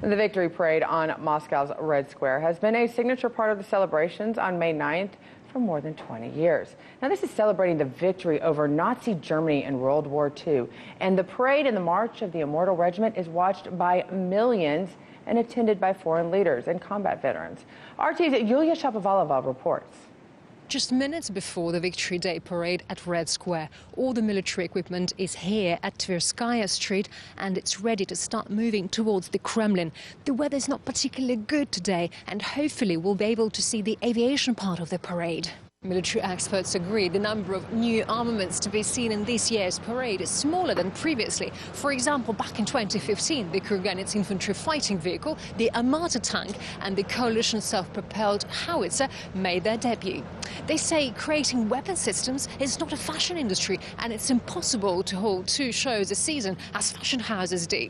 The victory parade on Moscow's Red Square has been a signature part of the celebrations on May 9th for more than 20 years. Now, this is celebrating the victory over Nazi Germany in World War II. And the parade and the march of the Immortal Regiment is watched by millions and attended by foreign leaders and combat veterans. RT's Yulia Shapovalova reports. Just minutes before the Victory Day parade at Red Square, all the military equipment is here at Tverskaya Street and it's ready to start moving towards the Kremlin. The weather is not particularly good today and hopefully we'll be able to see the aviation part of the parade. Military experts agree the number of new armaments to be seen in this year's parade is smaller than previously. For example, back in 2015, the Kurganets infantry fighting vehicle, the Armata tank and the coalition self-propelled howitzer made their debut. They say creating weapon systems is not a fashion industry and it's impossible to hold two shows a season as fashion houses do.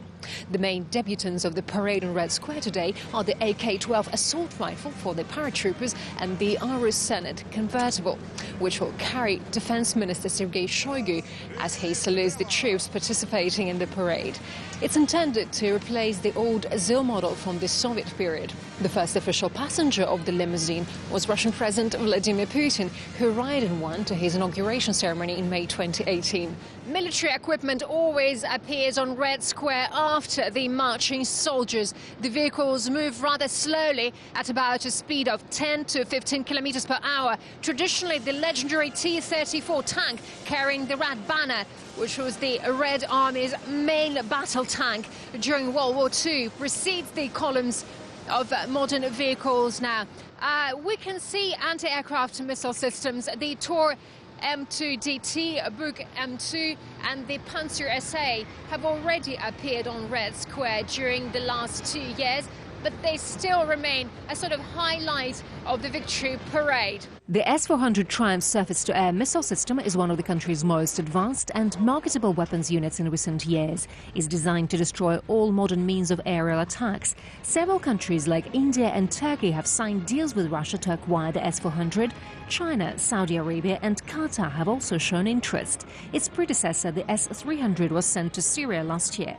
The main debutants of the parade in Red Square today are the AK-12 assault rifle for the paratroopers and the Arus Senate convertible, which will carry Defense Minister Sergei Shoigu as he salutes the troops participating in the parade. It's intended to replace the old ZIL model from the Soviet period. The first official passenger of the limousine was Russian President Vladimir Putin, who rode in one to his inauguration ceremony in May 2018. Military equipment always appears on Red Square after the marching soldiers. The vehicles move rather slowly at about a speed of 10 to 15 kilometers per hour. Traditionally, the legendary T-34 tank carrying the Red Banner, which was the Red Army's main battle tank during World War II, precedes the columns of modern vehicles now. We can see anti-aircraft missile systems, the Tor M2DT, Buk M2 and the Panzer SA have already appeared on Red Square during the last 2 years, but they still remain a sort of highlight of the victory parade. The S-400 Triumph surface-to-air missile system is one of the country's most advanced and marketable weapons units in recent years. It's designed to destroy all modern means of aerial attacks. Several countries like India and Turkey have signed deals with Russia to acquire the S-400. China, Saudi Arabia and Qatar have also shown interest. Its predecessor, the S-300, was sent to Syria last year.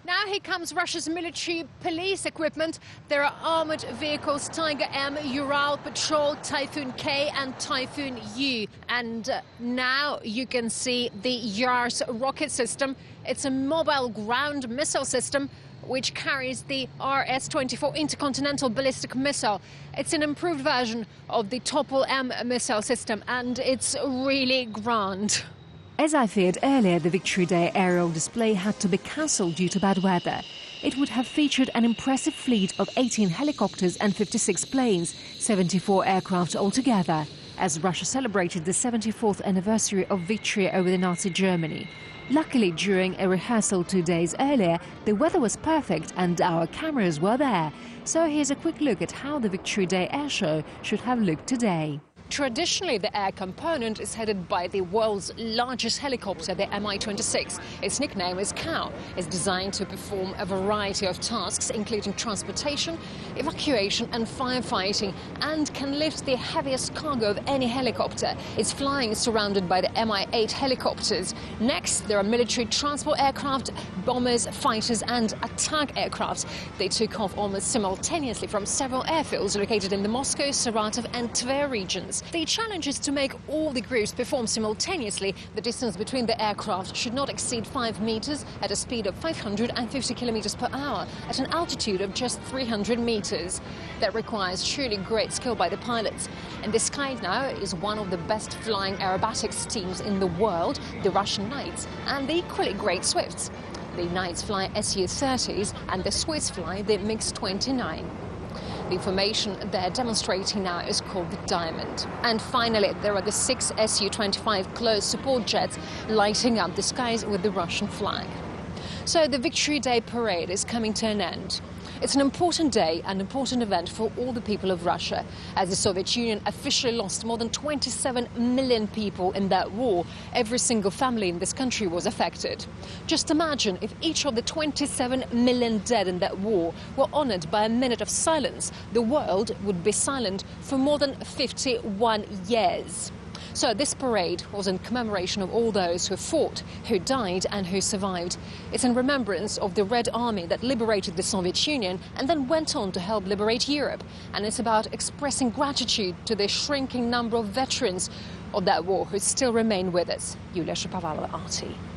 Now here comes Russia's military police equipment. There are armoured vehicles, Tiger M, Ural Patrol, Typhoon K and Typhoon U. And now you can see the Yars rocket system. It's a mobile ground missile system which carries the RS-24 intercontinental ballistic missile. It's an improved version of the Topol M missile system and it's really grand. As I feared earlier, the Victory Day aerial display had to be cancelled due to bad weather. It would have featured an impressive fleet of 18 helicopters and 56 planes, 74 aircraft altogether, as Russia celebrated the 74th anniversary of victory over the Nazi Germany. Luckily, during a rehearsal 2 days earlier, the weather was perfect and our cameras were there. So here's a quick look at how the Victory Day airshow should have looked today. Traditionally, the air component is headed by the world's largest helicopter, the Mi-26. Its nickname is Cow. It's designed to perform a variety of tasks, including transportation, evacuation and firefighting, and can lift the heaviest cargo of any helicopter. Its flying is surrounded by the Mi-8 helicopters. Next, there are military transport aircraft, bombers, fighters and attack aircraft. They took off almost simultaneously from several airfields located in the Moscow, Saratov and Tver regions. The challenge is to make all the groups perform simultaneously. The distance between the aircraft should not exceed 5 meters at a speed of 550 kilometers per hour at an altitude of just 300 meters. That requires truly great skill by the pilots. And the sky now is one of the best flying aerobatics teams in the world, the Russian Knights, and the equally great Swifts. The Knights fly Su-30s and the Swiss fly the MiG-29. The formation they're demonstrating now is called the Diamond. And finally, there are the 6 Su-25 close support jets lighting up the skies with the Russian flag. So the Victory Day parade is coming to an end. It's an important day, an important event for all the people of Russia, as the Soviet Union officially lost more than 27 million people in that war. Every single family in this country was affected. Just imagine if each of the 27 million dead in that war were honoured by a minute of silence. The world would be silent for more than 51 years. So this parade was in commemoration of all those who fought, who died and who survived. It's in remembrance of the Red Army that liberated the Soviet Union and then went on to help liberate Europe. And it's about expressing gratitude to the shrinking number of veterans of that war who still remain with us. Yulia Shapovalova, RT.